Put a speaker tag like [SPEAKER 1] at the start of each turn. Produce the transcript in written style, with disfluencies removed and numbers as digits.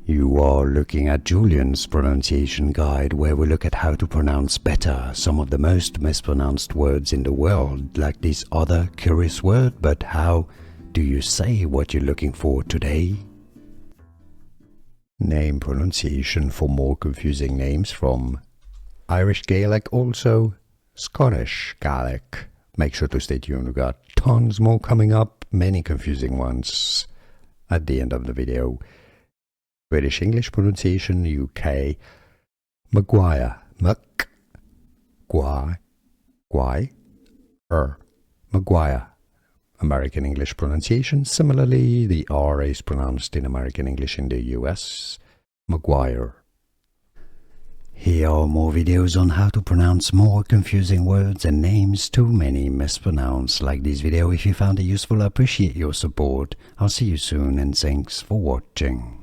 [SPEAKER 1] You are looking at Julian's pronunciation guide, where we look at how to pronounce better some of the most mispronounced words in the world, like this other curious word. But how do you say what you're looking for today? Name pronunciation for more confusing names from Irish Gaelic, also Scottish Gaelic. Make sure to stay tuned, we've got tons more coming up, many confusing ones at the end of the video. British English pronunciation, UK, McGuire, McGuire. American English pronunciation, similarly, the R is pronounced in American English in the US, McGuire. Here are more videos on how to pronounce more confusing words and names too many mispronounced. Like this video if you found it useful. I appreciate your support. I'll see you soon and thanks for watching.